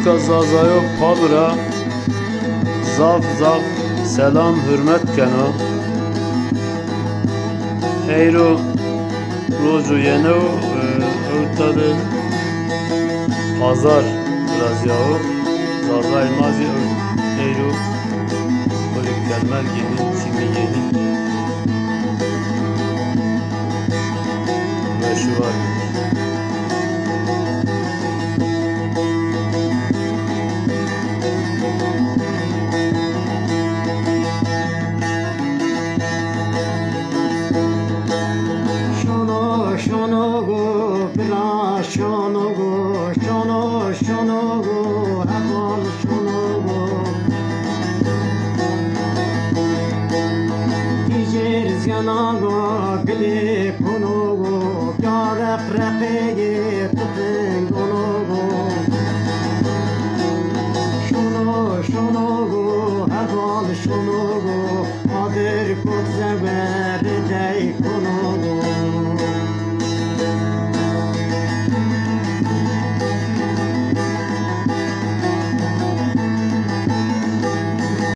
Türka zazayo pabra zaf zaf selam hürmet keno Eyro roju yeno örtadı pazar biraz yahu zazay mazi eyro böyle kelmer yeni kimi yeni ve şu var. Şono go, bra şono go, şono go, habal şono go. Dijer ziyana go, gli kono go, yara prepeye tutun kono go. Şono go, habal şono go, adır kut zeber dey kono.